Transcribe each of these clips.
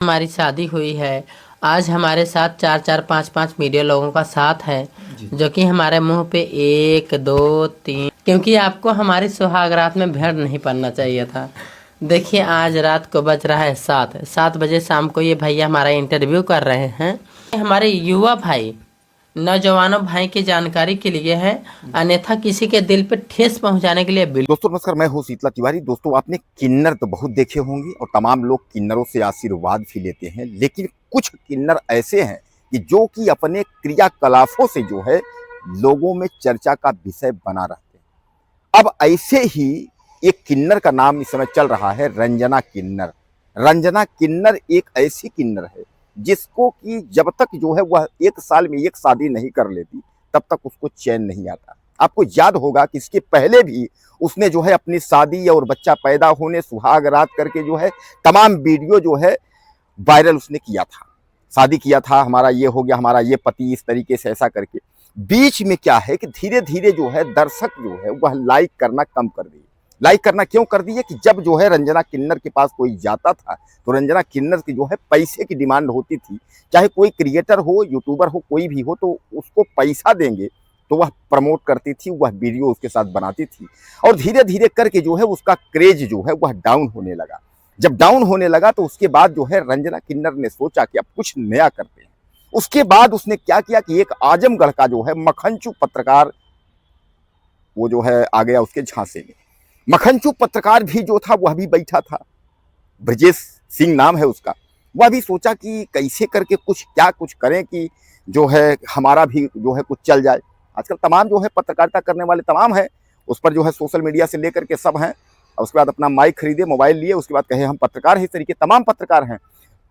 हमारी शादी हुई है। आज हमारे साथ चार चार पाँच पाँच मीडिया लोगों का साथ है, जो कि हमारे मुंह पे एक दो तीन, क्योंकि आपको हमारी सुहाग रात में भेड़ नहीं पड़ना चाहिए था। देखिए आज रात को बज रहा है 7 बजे शाम को ये भैया हमारा इंटरव्यू कर रहे हैं। हमारे युवा भाई नौजवानों भाई की जानकारी के लिए है, अन्यथा किसी के दिल पे ठेस पहुंचाने के लिए दोस्तों नमस्कार, मैं हूं शीतला तिवारी। दोस्तों आपने किन्नर तो बहुत देखे होंगे और तमाम लोग किन्नरों से आशीर्वाद भी लेते हैं, लेकिन कुछ किन्नर ऐसे हैं कि जो कि अपने क्रियाकलापों से जो है लोगों में चर्चा का विषय बना रहते हैं। अब ऐसे ही एक किन्नर का नाम इस समय चल रहा है, रंजना किन्नर। रंजना किन्नर एक ऐसी किन्नर है जिसको कि जब तक जो है वह एक साल में एक शादी नहीं कर लेती तब तक उसको चैन नहीं आता। आपको याद होगा कि इसके पहले भी उसने जो है अपनी शादी और बच्चा पैदा होने, सुहाग रात करके जो है तमाम वीडियो जो है वायरल उसने किया था। शादी किया था, हमारा ये हो गया, हमारा ये पति, इस तरीके से ऐसा करके। बीच में क्या है कि धीरे धीरे जो है दर्शक जो है वह लाइक करना कम कर दिए। लाइक करना क्यों कर दिए कि जब जो है रंजना किन्नर के पास कोई जाता था तो रंजना किन्नर की जो है पैसे की डिमांड होती थी। चाहे कोई क्रिएटर हो, यूट्यूबर हो, कोई भी हो, तो उसको पैसा देंगे तो वह प्रमोट करती थी, वह वीडियो उसके साथ बनाती थी। और धीरे धीरे करके जो है उसका क्रेज जो है वह डाउन होने लगा। जब डाउन होने लगा तो उसके बाद जो है रंजना किन्नर ने सोचा कि अब कुछ नया करते हैं। उसके बाद उसने क्या किया कि एक आजमगढ़ का जो है मक्खनचू पत्रकार वो जो है आ गया उसके झांसे में। मक्खनचू पत्रकार भी जो था वह भी बैठा था, ब्रजेश सिंह नाम है उसका। वह भी सोचा कि कैसे करके कुछ करें कि जो है हमारा भी जो है कुछ चल जाए। आजकल तमाम जो है पत्रकारिता करने वाले तमाम हैं, उस पर जो है सोशल मीडिया से लेकर के सब हैं। और उसके बाद अपना माइक खरीदे, मोबाइल लिए, उसके बाद कहे हम पत्रकार हैं। इस तरीके तमाम पत्रकार हैं।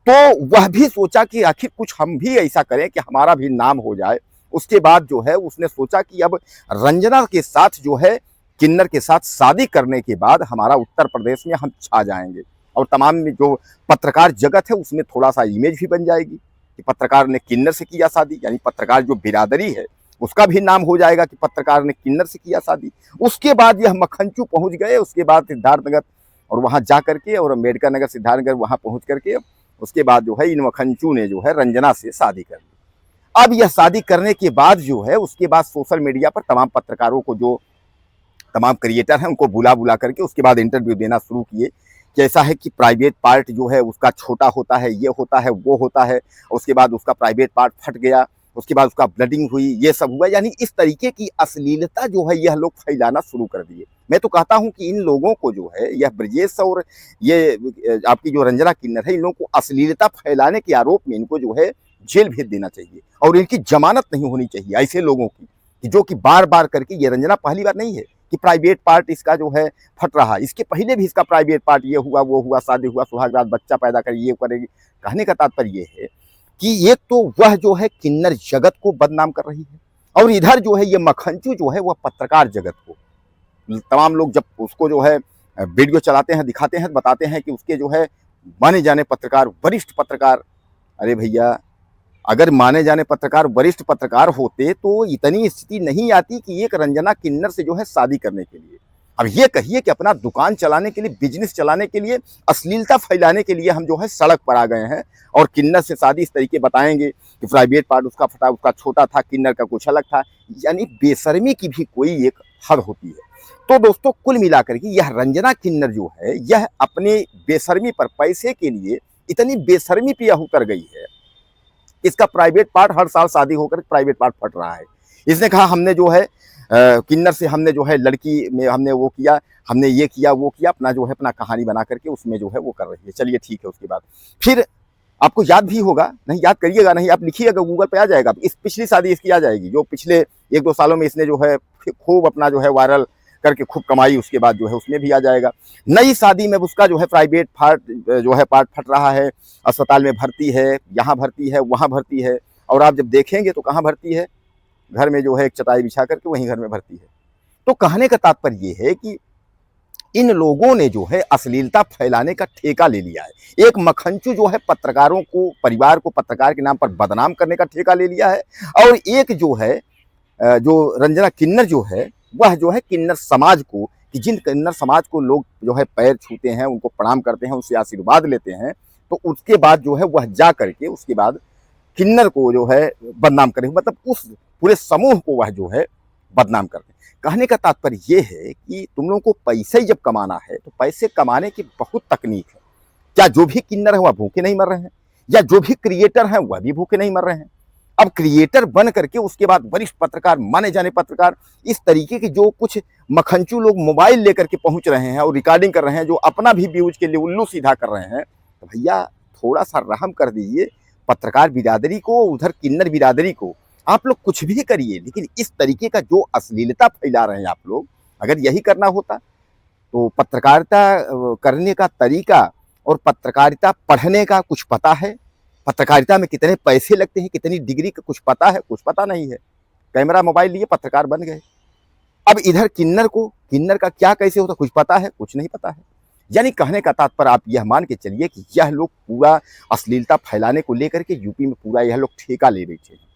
तो वह भी सोचा कि आखिर कुछ हम भी ऐसा करें कि हमारा भी नाम हो जाए। उसके बाद जो है उसने सोचा कि अब रंजना के साथ जो है किन्नर के साथ शादी करने के बाद हमारा उत्तर प्रदेश में हम छा जाएंगे और तमाम जो पत्रकार जगत है उसमें थोड़ा सा इमेज भी बन जाएगी कि पत्रकार ने किन्नर से किया शादी, यानी पत्रकार जो बिरादरी है उसका भी नाम हो जाएगा कि पत्रकार ने किन्नर से किया शादी। उसके बाद यह मक्खनचू पहुंच गए, उसके बाद सिद्धार्थनगर और वहां जा करके और अम्बेडकर नगर सिद्धार्थनगर वहां पहुंच करके उसके बाद जो है इन मक्खनचू ने जो है रंजना से शादी कर ली। अब यह शादी करने के बाद जो है उसके बाद सोशल मीडिया पर तमाम पत्रकारों को, जो तमाम क्रिएटर हैं, उनको बुला बुला करके उसके बाद इंटरव्यू देना शुरू किए कि ऐसा है कि प्राइवेट पार्ट जो है उसका छोटा होता है, ये होता है, वो होता है। उसके बाद उसका प्राइवेट पार्ट फट गया, उसके बाद उसका ब्लडिंग हुई, ये सब हुआ। यानी इस तरीके की अश्लीलता जो है यह लोग फैलाना शुरू कर दिए। मैं तो कहता हूं कि इन लोगों को जो है यह ब्रजेश और ये आपकी जो रंजना किन्नर है, इन लोगों को अश्लीलता फैलाने के आरोप में इनको जो है जेल भेज देना चाहिए और इनकी जमानत नहीं होनी चाहिए ऐसे लोगों की, जो कि बार बार करके, ये रंजना पहली बार नहीं है कि प्राइवेट पार्ट इसका जो है फट रहा। इसके पहले भी इसका प्राइवेट पार्ट ये हुआ, वो हुआ, शादी हुआ, सुहाग रात, बच्चा पैदा कर, ये करेगी। कहने का तात्पर्य ये है कि एक तो वह जो है किन्नर जगत को बदनाम कर रही है और इधर जो है ये मक्खनचू जो है वह पत्रकार जगत को, तमाम लोग जब उसको जो है वीडियो चलाते हैं, दिखाते हैं, बताते हैं कि उसके जो है माने जाने पत्रकार, वरिष्ठ पत्रकार। अरे भैया, अगर माने जाने पत्रकार, वरिष्ठ पत्रकार होते तो इतनी स्थिति नहीं आती कि एक रंजना किन्नर से जो है शादी करने के लिए। अब ये कहिए कि अपना दुकान चलाने के लिए, बिजनेस चलाने के लिए, अश्लीलता फैलाने के लिए हम जो है सड़क पर आ गए हैं और किन्नर से शादी इस तरीके बताएंगे कि प्राइवेट पार्ट उसका फटा, उसका छोटा था, किन्नर का कुछ अलग था। यानी बेशर्मी की भी कोई एक हद होती है। तो दोस्तों कुल मिलाकर के यह रंजना किन्नर जो है यह अपने बेशर्मी पर, पैसे के लिए इतनी बेशर्मी पे यह उतर गई है। इसका प्राइवेट पार्ट हर साल शादी होकर प्राइवेट पार्ट फट रहा है। इसने कहा हमने जो है किन्नर से हमने जो है लड़की में हमने वो किया, हमने ये किया, वो किया, अपना जो है अपना कहानी बना करके उसमें जो है वो कर रही है। चलिए ठीक है। उसके बाद फिर आपको याद भी होगा, नहीं याद करिएगा नहीं, आप लिखिएगा गूगल पे आ जाएगा। इस पिछली शादी इसकी आ जाएगी, जो पिछले 1-2 सालों में इसने जो है खूब अपना जो है वायरल करके खूब कमाई, उसके बाद जो है उसमें भी आ जाएगा। नई शादी में उसका जो है प्राइवेट पार्ट जो है पार्ट फट रहा है, अस्पताल में भर्ती है, यहाँ भर्ती है, वहाँ भर्ती है। और आप जब देखेंगे तो कहाँ भर्ती है, घर में जो है एक चटाई बिछा करके वहीं घर में भर्ती है। तो कहने का तात्पर्य ये है कि इन लोगों ने जो है अश्लीलता फैलाने का ठेका ले लिया है। एक मक्खनचू जो है पत्रकारों को, परिवार को पत्रकार के नाम पर बदनाम करने का ठेका ले लिया है। और एक जो है जो रंजना किन्नर जो है वह जो है किन्नर समाज को, कि जिन किन्नर समाज को लोग जो है पैर छूते हैं, उनको प्रणाम करते हैं, उनसे आशीर्वाद लेते हैं, तो उसके बाद जो है वह जा करके उसके बाद किन्नर को जो है बदनाम करें, मतलब उस पूरे समूह को वह जो है बदनाम कर दें। कहने का तात्पर्य ये है कि तुम लोगों को पैसे जब कमाना है तो पैसे कमाने की बहुत तकनीक है। क्या जो भी किन्नर है वह भूखे नहीं मर रहे हैं, या जो भी क्रिएटर हैं वह भी भूखे नहीं मर रहे हैं। अब क्रिएटर बन करके उसके बाद वरिष्ठ पत्रकार, माने जाने पत्रकार, इस तरीके के जो कुछ मखंचू लोग मोबाइल लेकर के पहुंच रहे हैं और रिकॉर्डिंग कर रहे हैं, जो अपना भी व्यूज के लिए उल्लू सीधा कर रहे हैं, तो भैया थोड़ा सा रहम कर दीजिए पत्रकार बिरादरी को, उधर किन्नर बिरादरी को। आप लोग कुछ भी करिए, लेकिन इस तरीके का जो अश्लीलता फैला रहे हैं आप लोग, अगर यही करना होता तो पत्रकारिता करने का तरीका और पत्रकारिता पढ़ने का कुछ पता है, पत्रकारिता में कितने पैसे लगते हैं, कितनी डिग्री का कुछ पता है, कुछ पता नहीं है। कैमरा मोबाइल लिए पत्रकार बन गए। अब इधर किन्नर का क्या कैसे होता कुछ पता है, कुछ नहीं पता है। यानी कहने का तात्पर्य आप यह मान के चलिए कि यह लोग पूरा अश्लीलता फैलाने को लेकर के यूपी में पूरा यह लोग ठेका ले बैठे हैं।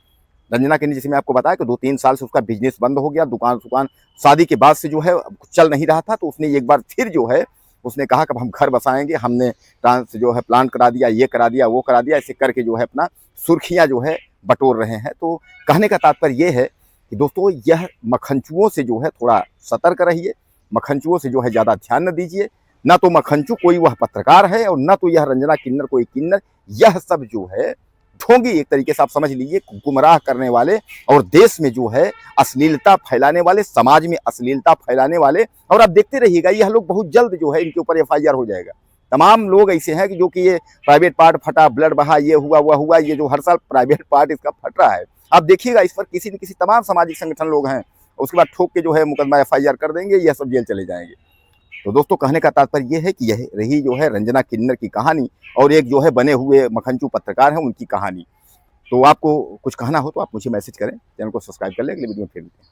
रंजना किन्नर, जैसे मैं आपको बताया कि 2-3 साल से उसका बिजनेस बंद हो गया, दुकान शादी के बाद से जो है चल नहीं रहा था, तो उसने एक बार फिर जो है उसने कहा कि हम घर बसाएंगे, हमने ट्रांस जो है प्लान करा दिया, ये करा दिया, वो करा दिया, ऐसे करके जो है अपना सुर्खियां जो है बटोर रहे हैं। तो कहने का तात्पर्य ये है कि दोस्तों यह मखंचुओं से जो है थोड़ा सतर्क रहिए, मखंचुओं से जो है ज़्यादा ध्यान न दीजिए। ना तो मखंचू कोई वह पत्रकार है और ना तो यह रंजना किन्नर कोई किन्नर, यह सब जो है ढोंगी, एक तरीके से आप समझ लीजिए गुमराह करने वाले और देश में जो है अश्लीलता फैलाने वाले, समाज में अश्लीलता फैलाने वाले। और आप देखते रहिएगा यह लोग बहुत जल्द जो है इनके ऊपर FIR हो जाएगा। तमाम लोग ऐसे हैं कि जो कि ये प्राइवेट पार्ट फटा, ब्लड बहा, ये हुआ वह हुआ, ये जो हर साल प्राइवेट पार्ट इसका फट रहा है, आप देखिएगा इस पर किसी न किसी तमाम सामाजिक संगठन लोग हैं, उसके बाद ठोक के जो है मुकदमा FIR कर देंगे, यह सब जेल चले जाएंगे। तो दोस्तों कहने का तात्पर्य ये है कि यह रही जो है रंजना किन्नर की कहानी और एक जो है बने हुए मखंचू पत्रकार हैं उनकी कहानी। तो आपको कुछ कहना हो तो आप मुझे मैसेज करें, चैनल को सब्सक्राइब कर लें, अगले वीडियो में फिर मिलते हैं।